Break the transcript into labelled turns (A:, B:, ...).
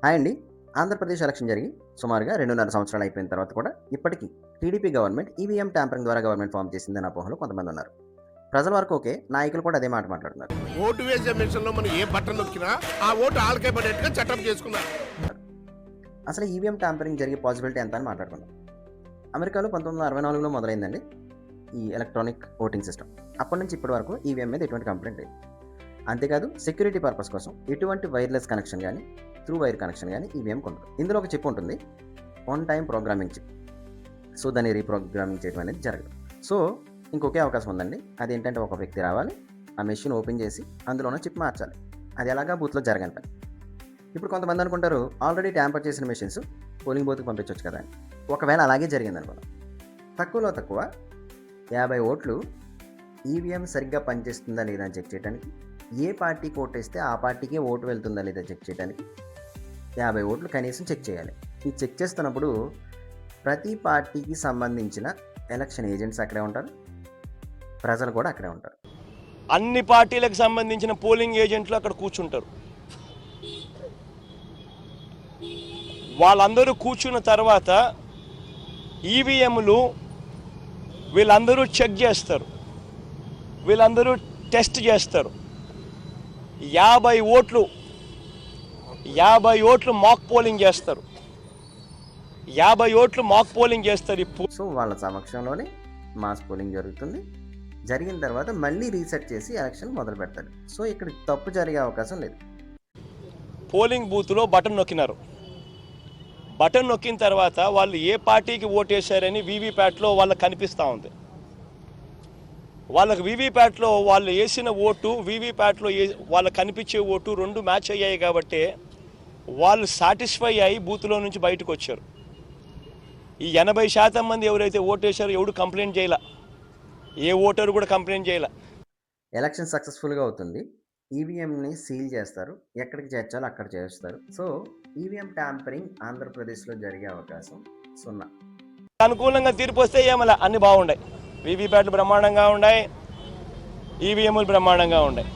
A: Hi అండి. Andhra Pradesh election జరిగి సుమారుగా 2.5 సంవత్సరాలు అయిపోయిన తర్వాత కూడా ఇప్పటికీ టీడీపీ గవర్నమెంట్ ఈవీఎం ట్యాంపరింగ్ ద్వారా గవర్నమెంట్ ఫామ్ చేసిందన్న అపోహలో కొంతమంది ఉన్నారు. ప్రజల వరకు ఓకే, నాయకులు కూడా అదే మాట మాట్లాడుతున్నారు.
B: ఓటు వేసే మిషన్లో మనం ఏ బటన్ నొక్కినా ఆ ఓటు ఆళ్ళకే పడేట్టుగా చట్టం చేసుకున్నారు.
A: అసలు ఈవీఎం ట్యాంపరింగ్ జరిగే పాసిబిలిటీ ఎంత అని మాట్లాడుకున్నాం. అమెరికాలో 1964లో మొదలైందండి ఈ ఎలక్ట్రానిక్ ఓటింగ్ సిస్టమ్. అప్పటి నుంచి ఇప్పటి వరకు ఈవీఎం మీద ఎటువంటి కంప్లైంట్ లేదు. అంతేకాదు సెక్యూరిటీ పర్పస్ కోసం ఎటువంటి వైర్లెస్ కనెక్షన్ కానీ త్రూ వైర్ కనెక్షన్ కానీ ఈవీఎంకి ఉండదు. ఇందులో ఒక చిప్ ఉంటుంది, one time programming chip. So దాన్ని రీప్రోగ్రామింగ్ చేయడం అనేది జరగదు. సో ఇంకొకే అవకాశం ఉందండి. అదేంటంటే ఒక వ్యక్తి రావాలి, ఆ మెషిన్ ఓపెన్ చేసి అందులోనే చిప్ మార్చాలి. అది ఎలాగా బూత్లో జరగని పని. ఇప్పుడు కొంతమంది అనుకుంటారు ఆల్రెడీ ట్యాంపర్ చేసిన మెషిన్స్ పోలింగ్ బూత్కి పంపించవచ్చు కదా అని. ఒకవేళ అలాగే జరిగింది అనుకున్నాం, తక్కువలో తక్కువ 50 ఓట్లు ఈవీఎం సరిగ్గా పనిచేస్తుందా లేదా అని చెక్ చేయడానికి, ఏ పార్టీకి ఓటు వేస్తే ఆ పార్టీకే ఓటు వెళ్తుందా లేదా చెక్ చేయడానికి 50 ఓట్లు కనీసం చెక్ చేయాలి. ఈ చెక్ చేస్తున్నప్పుడు ప్రతి పార్టీకి సంబంధించిన ఎలక్షన్ ఏజెంట్స్ అక్కడే ఉంటారు, ప్రజలు కూడా అక్కడే ఉంటారు.
C: అన్ని పార్టీలకు సంబంధించిన పోలింగ్ ఏజెంట్లు అక్కడ కూర్చుంటారు. వాళ్ళందరూ కూర్చున్న తర్వాత ఈవీఎంలు వీళ్ళందరూ చెక్ చేస్తారు, వీళ్ళందరూ టెస్ట్ చేస్తారు. 50 ఓట్లు మాక్ పోలింగ్ చేస్తారు. 50 ఓట్లు మాక్ పోలింగ్ చేస్తారు.
A: సో వాళ్ళ సమక్షంలోనే మాస్ పోలింగ్ జరుగుతుంది. జరిగిన తర్వాత మళ్ళీ రీసెట్ చేసి ఎలక్షన్ మొదలు పెడతారు. సో ఇక్కడ తప్పు జరిగే అవకాశం లేదు.
C: పోలింగ్ బూత్లో బటన్ నొక్కినారు. బటన్ నొక్కిన తర్వాత వాళ్ళు ఏ పార్టీకి ఓటేశారని వీవీప్యాట్లో వాళ్ళకి కనిపిస్తూ ఉంది. వాళ్ళకి వీవీప్యాట్లో వాళ్ళు వేసిన ఓటు, వీవీప్యాట్లో వాళ్ళకి కనిపించే ఓటు రెండు మ్యాచ్ అయ్యాయి కాబట్టి వాళ్ళు సాటిస్ఫై అయ్యి బూత్లో నుంచి బయటకు వచ్చారు. ఈ 80% మంది ఎవరైతే ఓటేశారో ఎవడు కంప్లైంట్ చేయాల, ఏ ఓటరు కూడా కంప్లైంట్ చేయాల.
A: ఎలక్షన్ సక్సెస్ఫుల్గా అవుతుంది. ఈవీఎంని సీల్ చేస్తారు, ఎక్కడికి చేర్చాలో అక్కడ చేస్తారు. సో ఈవీఎం ట్యాంపరింగ్ ఆంధ్రప్రదేశ్లో జరిగే అవకాశం 0.
C: అనుకూలంగా తీర్పు వస్తే ఏమలా అన్ని బాగుంటాయి. వీవీప్యాట్లు బ్రహ్మాండంగా ఉన్నాయి, ఈవీఎంలు బ్రహ్మాండంగా ఉన్నాయి.